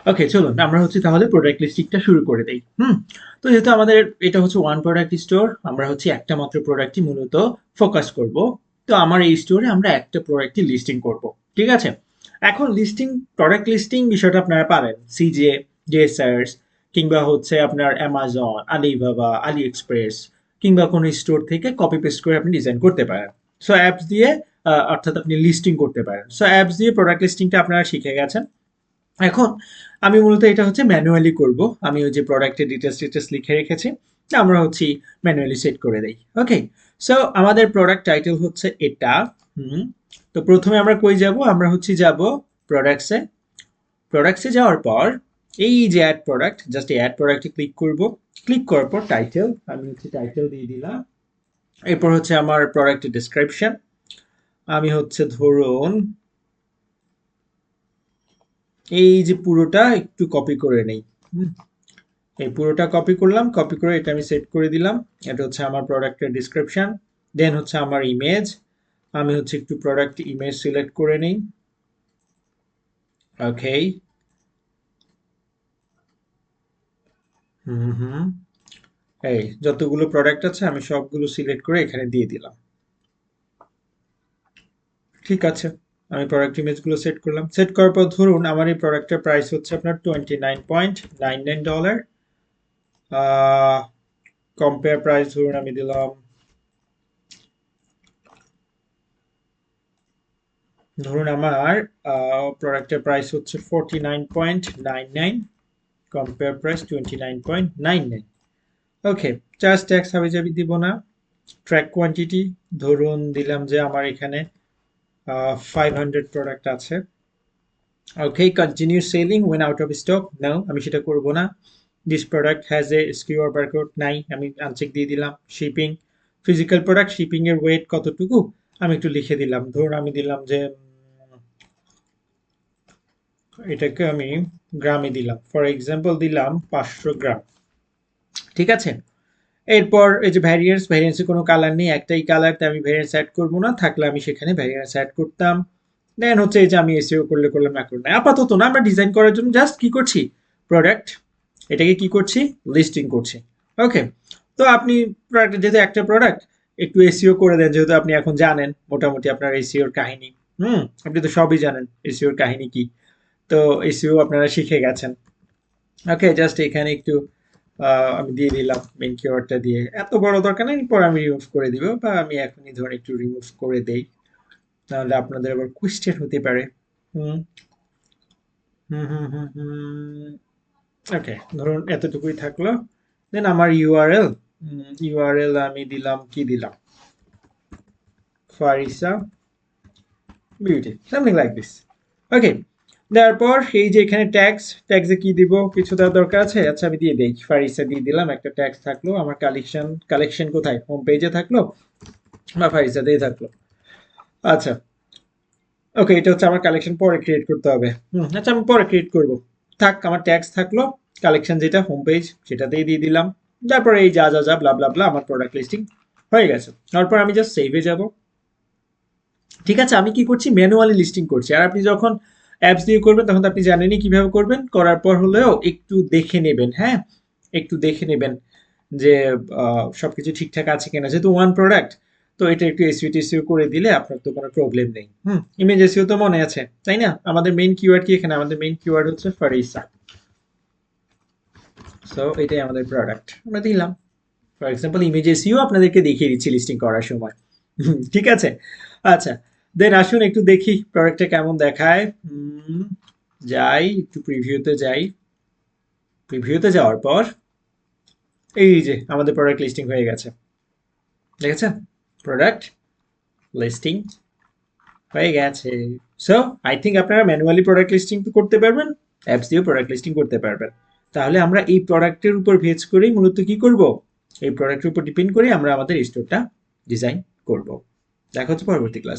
ওকে, চলুন আমরা হচ্ছে তাহলে প্রোডাক্ট লিস্টিংটা শুরু করে দেই। তো যেহেতু আমাদের এটা হচ্ছে ওয়ান প্রোডাক্ট স্টোর, আমরা হচ্ছে একটা মাত্র প্রোডাক্টই মূলত ফোকাস করব। তো আমার এই স্টোরে আমরা একটা প্রোডাক্টই লিস্টিং করব। ঠিক আছে? এখন লিস্টিং, প্রোডাক্ট লিস্টিং বিষয়টা আপনারা পারেন সিজে, জেসার্স, কিংবা হচ্ছে আপনার অ্যামাজন, আলিবাবা, আলি এক্সপ্রেস, কিংবা কোনো স্টোর থেকে কপি পেস্ট করে আপনি ডিজাইন করতে পারেন। সো অ্যাপস দিয়ে অর্থাৎ আপনি লিস্টিং করতে পারেন। সো অ্যাপস দিয়ে প্রোডাক্ট লিস্টিংটা আপনারা শিখে গেছেন। এখন আমি মূলত এটা হচ্ছে ম্যানুয়ালি করব। আমি ওই যে প্রোডাক্টের ডিটেলস লিখে রেখেছি, আমরা হচ্ছে ম্যানুয়ালি সেট করে দেই। ওকে, সো আমাদের প্রোডাক্ট টাইটেল হচ্ছে এটা। হুম তো প্রথমে আমরা কই যাব? আমরা হচ্ছে যাব প্রোডাক্টসে। প্রোডাক্টসে যাওয়ার পর এই যে অ্যাড প্রোডাক্ট, জাস্ট এই অ্যাড প্রোডাক্টে ক্লিক করব। ক্লিক করার পর টাইটেল, আমি হচ্ছে টাইটেল দিয়ে দিলাম। এরপর হচ্ছে আমার প্রোডাক্টের ডেসক্রিপশন, আমি হচ্ছে ধরুন এই যে পুরোটা একটু কপি করে নেই। হুম এই পুরোটা কপি করলাম, কপি করে এটা আমি সেট করে দিলাম। এটা হচ্ছে আমার প্রোডাক্টের ডিসক্রিপশন। দেন হচ্ছে আমার ইমেজ, আমি হচ্ছে একটু প্রোডাক্ট ইমেজ সিলেক্ট করে নিই। ওকে, হুম হুম এই যতগুলো প্রোডাক্ট আছে আমি সবগুলো সিলেক্ট করে এখানে দিয়ে দিলাম। ঠিক আছে, আমি প্রোডাক্ট ইমেজগুলো সেট করলাম। সেট করার পর ধরুন আমার এই প্রোডাক্টের প্রাইস হচ্ছে আপনার $29.99। কম্পেয়ার প্রাইস ধরুন আমি দিলাম, ধরুন আমার প্রোডাক্টের প্রাইস হচ্ছে 49.99, কম্পেয়ার প্রাইস 29.99। ওকে, চার্জ ট্যাক্স হাবি যাবি দিব না। ট্র্যাক কোয়ান্টিটি ধরুন দিলাম যে আমার এখানে 500 প্রোডাক্ট আছে। Okay, continue selling when out of stock, now আমি সেটা করব না। This product has a SKU or barcode, নাই, আমি আনচেক দিয়ে দিলাম। শিপিং, ফিজিক্যাল প্রোডাক্ট, শিপিং এর ওয়েট কতটুকু আমি একটু লিখে দিলাম। ধরুন আমি দিলাম যে এটাকে আমি গ্রামে দিলাম, ফর এক্সাম্পল দিলাম 500 গ্রাম। ঠিক আছে, এরপর এই যে ভ্যারিয়েন্স, ভ্যারিয়েন্সে কোনো কালার নেই, একটাই কালার, তাই আমি ভ্যারিয়েন্স অ্যাড করবো না, থাকলে আমি সেখানে ভ্যারিয়েন্স অ্যাড করতাম। দেন হচ্ছে এই যে আমি এসইও করলে করলাম, না করলাম না। আপাতত না, আমরা ডিজাইন করার জন্য জাস্ট কি করছি, প্রোডাক্ট এটাকে কি করছি, লিস্টিং করছি। ওকে, তো আপনি প্রোডাক্ট যেহেতু একটা প্রোডাক্ট, একটু এসইও করে দেন, যেহেতু আপনি এখন জানেন মোটামুটি আপনার এসইওর কাহিনী। আপনি তো সবই জানেন এসইওর কাহিনী কি। তো এসইও আপনারা শিখে গেছেন। ওকে, জাস্ট এখানে একটু আমি দিয়ে দিলাম মেন কিওয়ার্ডটা দিয়ে। এত বড় দরকার নেই, পর আমি রিমুভ করে দিব, বা আমি এখনই ধরুন একটু রিমুভ করে দেই, তাহলে আপনাদের আবার কোয়েশ্চেন হতে পারে। হুম হুম হুম হুম হুম ওকে, ধরুন এতটুকুই থাকলো। দেন আমার ইউআরএল, ইউআরএল আমি দিলাম, কি দিলাম, Farisa beauty, something like this. ওকে, তারপর এই যে এখানে ট্যাক্স, ট্যাক্সে কি দিব, কিছু দেওয়ার দরকার আছে? আচ্ছা আমি দিয়ে দেই, ফারিসা দিয়ে দিলাম, একটা ট্যাক্স থাকলো। আমার কালেকশন, কালেকশন কোথায়, হোম পেজে থাকলো বা ফারিসাতেই থাকলো। আচ্ছা, ওকে, এটা হচ্ছে আমার কালেকশন, পরে ক্রিয়েট করতে হবে। আচ্ছা আমি পরে ক্রিয়েট করব, থাক। আমার ট্যাক্স থাকলো, কালেকশন যেটা হোম পেজ সেটাতেই দিয়ে দিলাম। তারপরে এই যা যা যা ব্লা ব্লা ব্লা আমার প্রোডাক্ট লিস্টিং হয়ে গেছে। তারপর আমি জাস্ট সেভে যাব। ঠিক আছে, আমি কি করছি, ম্যানুয়ালি লিস্টিং করছি। আর আপনি যখন অ্যাপস দিয়ে করবেন তখন তো আপনি জানেনই কিভাবে করবেন। করার পর হলেও একটু দেখে নেবেন, হ্যাঁ, একটু দেখে নেবেন যে সবকিছু ঠিকঠাক আছে কিনা, যেহেতু ওয়ান প্রোডাক্ট। তো এটা একটু এসইও টেসইও করে দিলে আপনার তো কোনো প্রবলেম নেই। ইমেজ এসইও তো মনে আছে, তাই না? আমাদের মেইন কিওয়ার্ড কি এখানে? আমাদের মেইন কিওয়ার্ড হচ্ছে ফারিসা। সো এটাই আমাদের প্রোডাক্ট, আমরা দিলাম। ফর এক্সাম্পল ইমেজ এসইও আপনাদেরকে দেখিয়ে দিচ্ছি লিস্টিং করার সময়। ঠিক আছে, আচ্ছা। দেন আসুন একটু দেখি প্রোডাক্টটা কেমন দেখায়। যাই একটু প্রিভিউতে যাই। প্রিভিউতে যাওয়ার পর এই যে আমাদের প্রোডাক্ট লিস্টিং হয়ে গেছে, দেখেছেন? প্রোডাক্ট লিস্টিং হয়ে গেছে। সো আই থিঙ্ক আপনারা ম্যানুয়ালি প্রোডাক্ট লিস্টিং করতে পারবেন, অ্যাপস দিয়েও প্রোডাক্ট লিস্টিং করতে পারবেন। তাহলে আমরা এই প্রোডাক্টের উপর ভেজ করেই মূলত কি করব, এই প্রোডাক্টের উপর ডিপেন্ড করে আমরা আমাদের স্টোরটা ডিজাইন করব। দেখা হচ্ছে পরবর্তী ক্লাস।